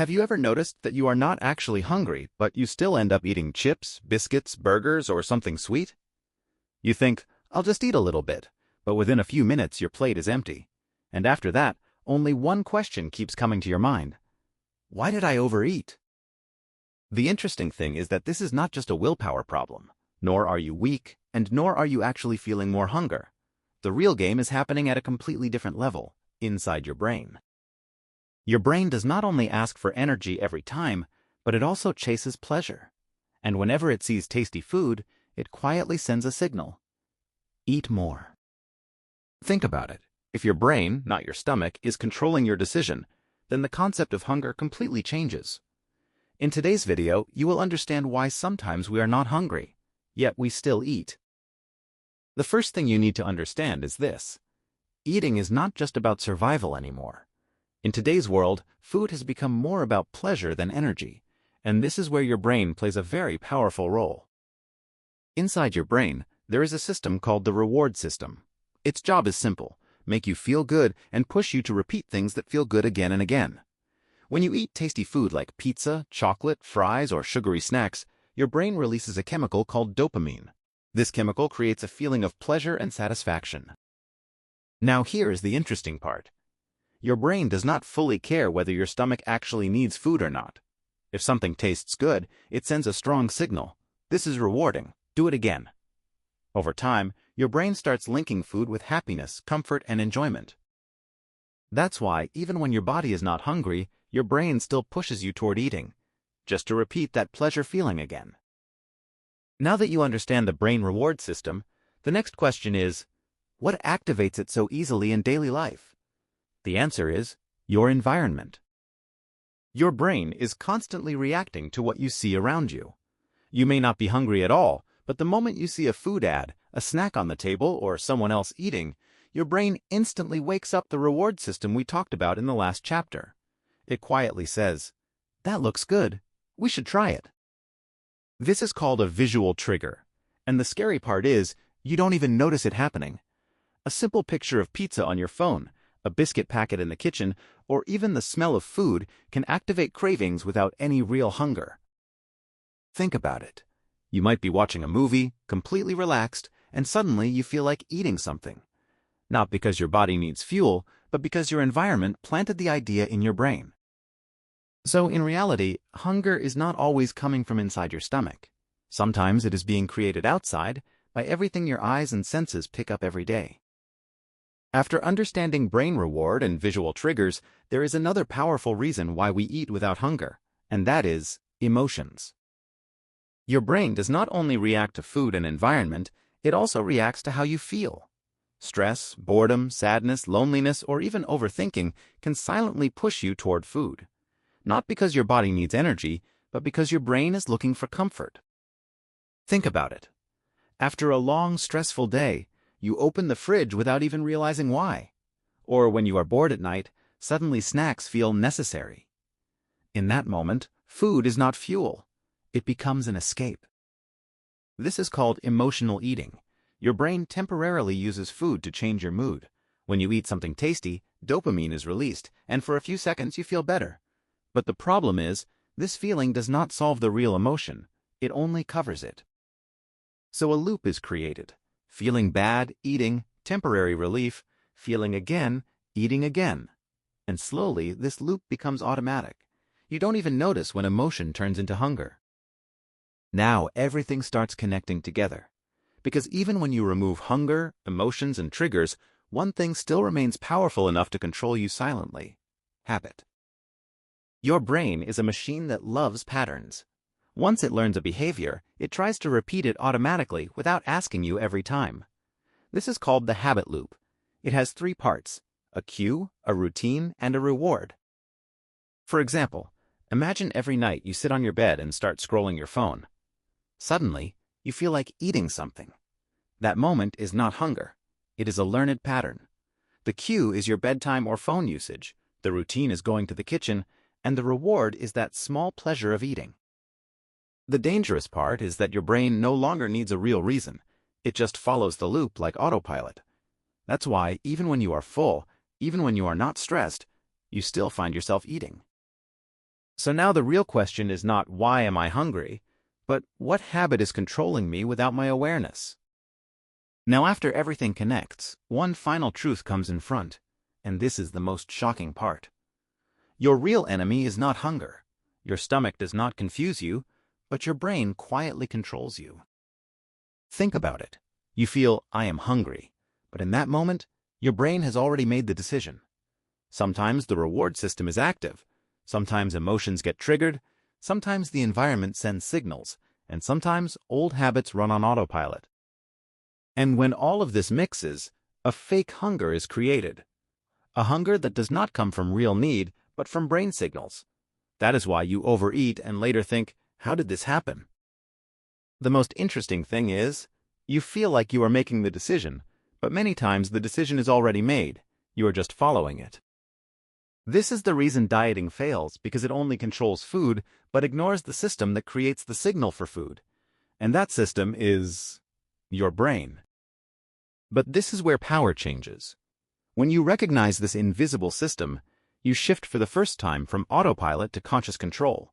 Have you ever noticed that you are not actually hungry, but you still end up eating chips, biscuits, burgers, or something sweet? You think, I'll just eat a little bit, but within a few minutes your plate is empty. And after that, only one question keeps coming to your mind. Why did I overeat? The interesting thing is that this is not just a willpower problem, nor are you weak, and nor are you actually feeling more hunger. The real game is happening at a completely different level, inside your brain. Your brain does not only ask for energy every time, but it also chases pleasure. And whenever it sees tasty food, it quietly sends a signal. Eat more. Think about it. If your brain, not your stomach, is controlling your decision, then the concept of hunger completely changes. In today's video, you will understand why sometimes we are not hungry, yet we still eat. The first thing you need to understand is this. Eating is not just about survival anymore. In today's world, food has become more about pleasure than energy, and this is where your brain plays a very powerful role. Inside your brain, there is a system called the reward system. Its job is simple: make you feel good and push you to repeat things that feel good again and again. When you eat tasty food like pizza, chocolate, fries, or sugary snacks, your brain releases a chemical called dopamine. This chemical creates a feeling of pleasure and satisfaction. Now here is the interesting part. Your brain does not fully care whether your stomach actually needs food or not. If something tastes good, it sends a strong signal. This is rewarding. Do it again. Over time, your brain starts linking food with happiness, comfort, and enjoyment. That's why, even when your body is not hungry, your brain still pushes you toward eating, just to repeat that pleasure feeling again. Now that you understand the brain reward system, the next question is, what activates it so easily in daily life? The answer is your environment. Your brain is constantly reacting to what you see around you. You may not be hungry at all, but the moment you see a food ad, a snack on the table, or someone else eating, your brain instantly wakes up the reward system we talked about in the last chapter. It quietly says, "That looks good. We should try it." This is called a visual trigger, and the scary part is, you don't even notice it happening. A simple picture of pizza on your phone, a biscuit packet in the kitchen, or even the smell of food can activate cravings without any real hunger. Think about it. You might be watching a movie, completely relaxed, and suddenly you feel like eating something. Not because your body needs fuel, but because your environment planted the idea in your brain. So in reality, hunger is not always coming from inside your stomach. Sometimes it is being created outside by everything your eyes and senses pick up every day. After understanding brain reward and visual triggers, there is another powerful reason why we eat without hunger, and that is emotions. Your brain does not only react to food and environment, it also reacts to how you feel. Stress, boredom, sadness, loneliness, or even overthinking can silently push you toward food. Not because your body needs energy, but because your brain is looking for comfort. Think about it. After a long, stressful day, you open the fridge without even realizing why. Or when you are bored at night, suddenly snacks feel necessary. In that moment, food is not fuel. It becomes an escape. This is called emotional eating. Your brain temporarily uses food to change your mood. When you eat something tasty, dopamine is released, and for a few seconds you feel better. But the problem is, this feeling does not solve the real emotion. It only covers it. So a loop is created. Feeling bad, eating, temporary relief, feeling again, eating again. And slowly, this loop becomes automatic. You don't even notice when emotion turns into hunger. Now everything starts connecting together. Because even when you remove hunger, emotions, and triggers, one thing still remains powerful enough to control you silently: habit. Your brain is a machine that loves patterns. Once it learns a behavior, it tries to repeat it automatically without asking you every time. This is called the habit loop. It has three parts: a cue, a routine, and a reward. For example, imagine every night you sit on your bed and start scrolling your phone. Suddenly, you feel like eating something. That moment is not hunger. It is a learned pattern. The cue is your bedtime or phone usage, the routine is going to the kitchen, and the reward is that small pleasure of eating. The dangerous part is that your brain no longer needs a real reason. It just follows the loop like autopilot. That's why, even when you are full, even when you are not stressed, you still find yourself eating. So now the real question is not why am I hungry, but what habit is controlling me without my awareness? Now after everything connects, one final truth comes in front, and this is the most shocking part. Your real enemy is not hunger. Your stomach does not confuse you, but your brain quietly controls you. Think about it. You feel, I am hungry, but in that moment, your brain has already made the decision. Sometimes the reward system is active, sometimes emotions get triggered, sometimes the environment sends signals, and sometimes old habits run on autopilot. And when all of this mixes, a fake hunger is created. A hunger that does not come from real need, but from brain signals. That is why you overeat and later think, how did this happen? The most interesting thing is, you feel like you are making the decision, but many times the decision is already made. You are just following it. This is the reason dieting fails, because it only controls food, but ignores the system that creates the signal for food. And that system is your brain. But this is where power changes. When you recognize this invisible system, you shift for the first time from autopilot to conscious control.